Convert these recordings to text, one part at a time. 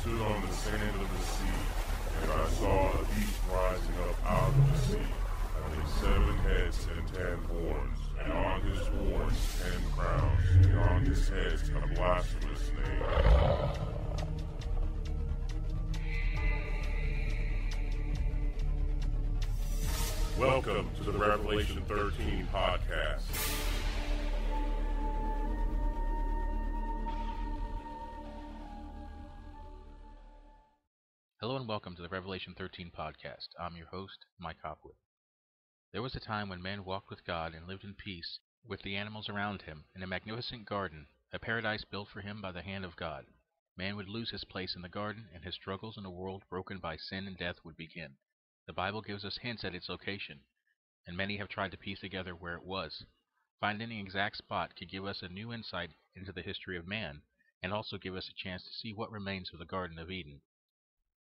stood on the sand of the sea, and I saw a beast rising up out of the sea, having 7 heads and 10 horns, and on his horns 10 crowns, and on his heads a blasphemous name. Welcome to the Revelation 13 podcast. Hello and welcome to the Revelation 13 podcast. I'm your host, Mike Hopwood. There was a time when man walked with God and lived in peace with the animals around him in a magnificent garden, a paradise built for him by the hand of God. Man would lose his place in the garden, and his struggles in a world broken by sin and death would begin. The Bible gives us hints at its location, and many have tried to piece together where it was. Finding the exact spot could give us a new insight into the history of man, and also give us a chance to see what remains of the Garden of Eden.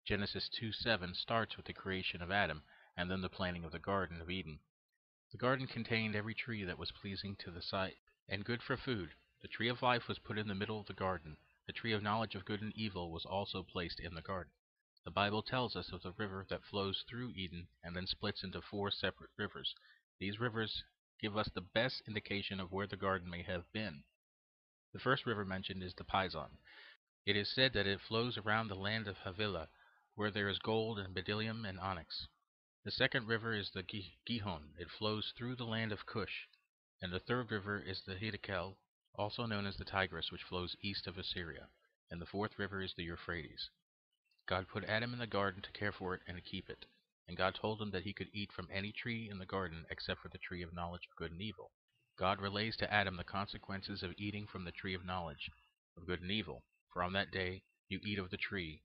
Genesis 2:7 starts with the creation of Adam, and then the planting of the Garden of Eden. The garden contained every tree that was pleasing to the sight and good for food. The tree of life was put in the middle of the garden. The tree of knowledge of good and evil was also placed in the garden. The Bible tells us of the river that flows through Eden and then splits into 4 separate rivers. These rivers give us the best indication of where the garden may have been. The first river mentioned is the Pison. It is said that it flows around the land of Havilah, where there is gold and bdellium and onyx. The second river is the Gihon. It flows through the land of Cush. And the third river is the Hiddekel, also known as the Tigris, which flows east of Assyria. And the fourth river is the Euphrates. God put Adam in the garden to care for it and to keep it. And God told him that he could eat from any tree in the garden except for the tree of knowledge of good and evil. God relays to Adam the consequences of eating from the tree of knowledge of good and evil. For on that day you eat of the tree,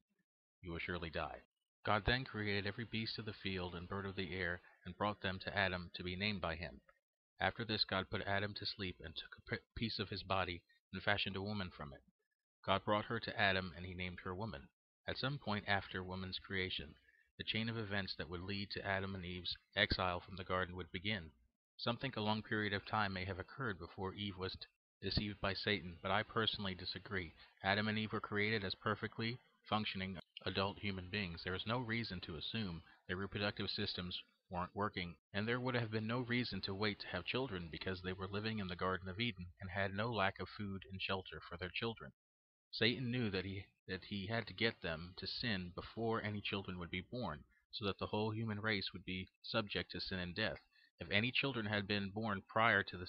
you will surely die. God then created every beast of the field and bird of the air and brought them to Adam to be named by him. After this God put Adam to sleep and took a piece of his body and fashioned a woman from it. God brought her to Adam and he named her woman. At some point after woman's creation, the chain of events that would lead to Adam and Eve's exile from the garden would begin. Some think a long period of time may have occurred before Eve was deceived by Satan, but I personally disagree. Adam and Eve were created as perfectly functioning adult human beings. There is no reason to assume their reproductive systems weren't working, and there would have been no reason to wait to have children because they were living in the Garden of Eden and had no lack of food and shelter for their children. Satan knew that he had to get them to sin before any children would be born, so that the whole human race would be subject to sin and death. If any children had been born prior to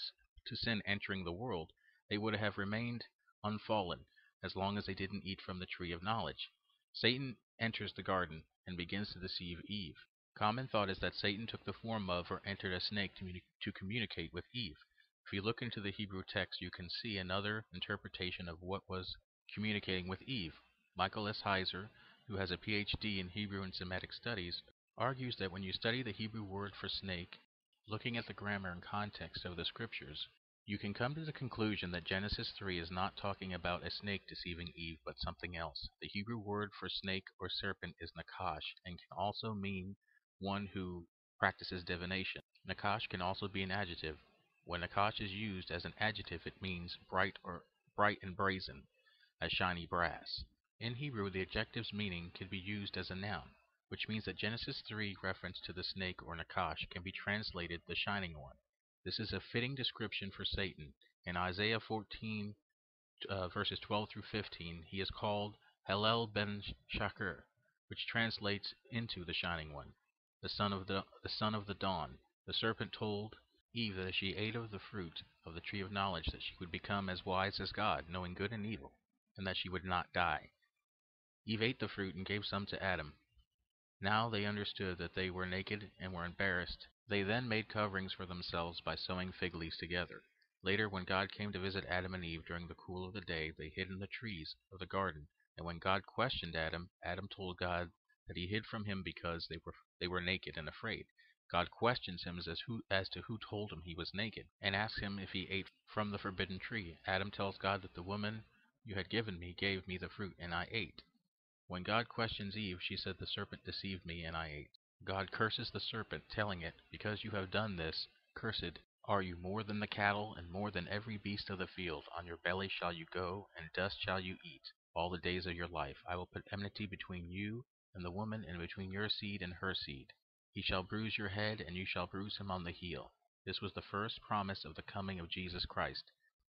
sin entering the world, they would have remained unfallen as long as they didn't eat from the tree of knowledge. Satan enters the garden and begins to deceive Eve. Common thought is that Satan took the form of or entered a snake to communicate with Eve. If you look into the Hebrew text, you can see another interpretation of what was communicating with Eve. Michael S. Heiser, who has a PhD in Hebrew and Semitic studies, argues that when you study the Hebrew word for snake, looking at the grammar and context of the scriptures, you can come to the conclusion that Genesis 3 is not talking about a snake deceiving Eve, but something else. The Hebrew word for snake or serpent is nakash, and can also mean one who practices divination. Nakash can also be an adjective. When nakash is used as an adjective, it means bright and brazen, as shiny brass. In Hebrew, the adjective's meaning can be used as a noun, which means that Genesis 3 reference to the snake or nakash can be translated the shining one. This is a fitting description for Satan. In Isaiah 14, verses 12 through 15, he is called Halel ben Shakir, which translates into the shining one, the son of the dawn. The serpent told Eve that if she ate of the fruit of the tree of knowledge, that she would become as wise as God, knowing good and evil, and that she would not die. Eve ate the fruit and gave some to Adam. Now they understood that they were naked and were embarrassed. They then made coverings for themselves by sewing fig leaves together. Later, when God came to visit Adam and Eve during the cool of the day, they hid in the trees of the garden. And when God questioned Adam, Adam told God that he hid from him because they were naked and afraid. God questions him as to who told him he was naked, and asks him if he ate from the forbidden tree. Adam tells God that the woman you had given me gave me the fruit, and I ate. When God questions Eve, she said, "The serpent deceived me, and I ate." God curses the serpent, telling it, "Because you have done this, cursed are you more than the cattle and more than every beast of the field. On your belly shall you go, and dust shall you eat all the days of your life. I will put enmity between you and the woman, and between your seed and her seed. He shall bruise your head, and you shall bruise him on the heel. This was the first promise of the coming of Jesus Christ,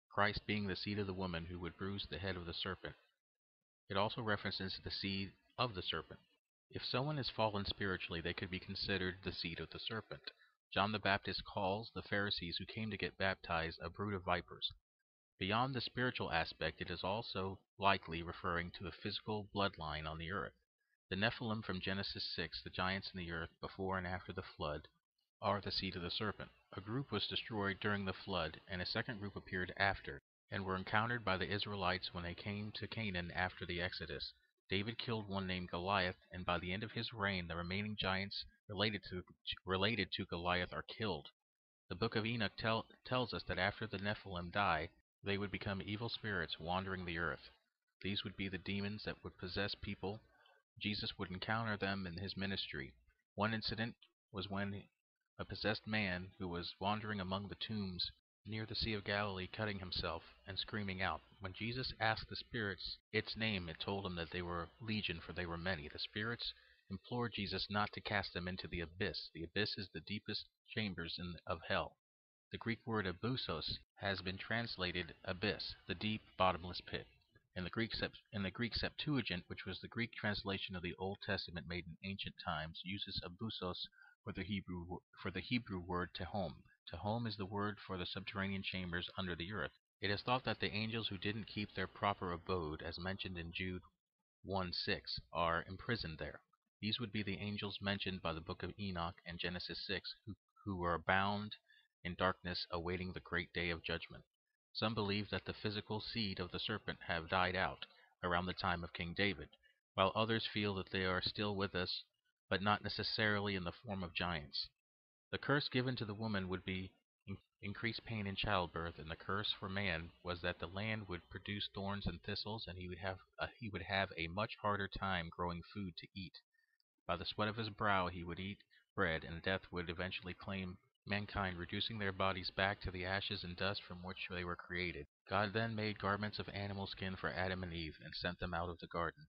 Christ being the seed of the woman who would bruise the head of the serpent. It also references the seed of the serpent. If someone is fallen spiritually, they could be considered the seed of the serpent. John the Baptist calls the Pharisees who came to get baptized a brood of vipers. Beyond the spiritual aspect, it is also likely referring to a physical bloodline on the earth. The Nephilim from Genesis 6, the giants in the earth before and after the flood, are the seed of the serpent. A group was destroyed during the flood, and a second group appeared after, and were encountered by the Israelites when they came to Canaan after the Exodus. David killed one named Goliath, and by the end of his reign, the remaining giants related to Goliath are killed. The book of Enoch tells us that after the Nephilim die, they would become evil spirits wandering the earth. These would be the demons that would possess people. Jesus would encounter them in his ministry. One incident was when a possessed man who was wandering among the tombs near the Sea of Galilee cutting himself and screaming out. When Jesus asked the spirits its name, it told him that they were legion, for they were many. The spirits implored Jesus not to cast them into the abyss. The abyss is the deepest chambers of hell. The Greek word abusos has been translated abyss, the deep, bottomless pit. In the Greek Septuagint, which was the Greek translation of the Old Testament made in ancient times, uses abusos for the Hebrew word tehom. Tehom is the word for the subterranean chambers under the earth. It is thought that the angels who didn't keep their proper abode, as mentioned in Jude 1:6, are imprisoned there. These would be the angels mentioned by the book of Enoch and Genesis 6, who are bound in darkness awaiting the great day of judgment. Some believe that the physical seed of the serpent have died out around the time of King David, while others feel that they are still with us, but not necessarily in the form of giants. The curse given to the woman would be increased pain in childbirth, and the curse for man was that the land would produce thorns and thistles, and he would have a much harder time growing food to eat. By the sweat of his brow he would eat bread, and death would eventually claim mankind, reducing their bodies back to the ashes and dust from which they were created. God then made garments of animal skin for Adam and Eve, and sent them out of the garden,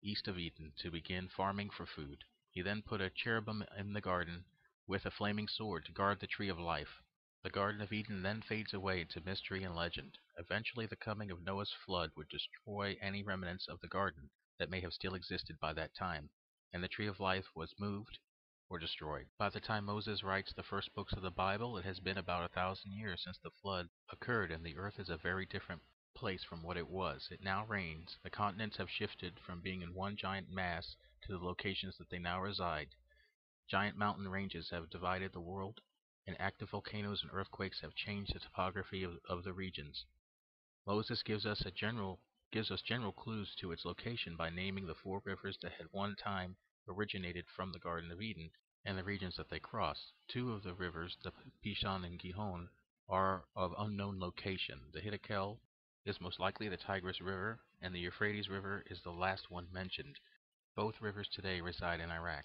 east of Eden, to begin farming for food. He then put a cherubim in the garden with a flaming sword to guard the tree of life. The Garden of Eden then fades away into mystery and legend. Eventually the coming of Noah's flood would destroy any remnants of the garden that may have still existed by that time, and the tree of life was moved or destroyed. By the time Moses writes the first books of the Bible, it has been about 1,000 years since the flood occurred, and the earth is a very different place from what it was. It now rains. The continents have shifted from being in one giant mass to the locations that they now reside. Giant mountain ranges have divided the world, and active volcanoes and earthquakes have changed the topography of the regions. Moses gives us general clues to its location by naming the four rivers that had one time originated from the Garden of Eden and the regions that they crossed. Two of the rivers, the Pishon and Gihon, are of unknown location. The Hiddekel is most likely the Tigris River, and the Euphrates River is the last one mentioned. Both rivers today reside in Iraq.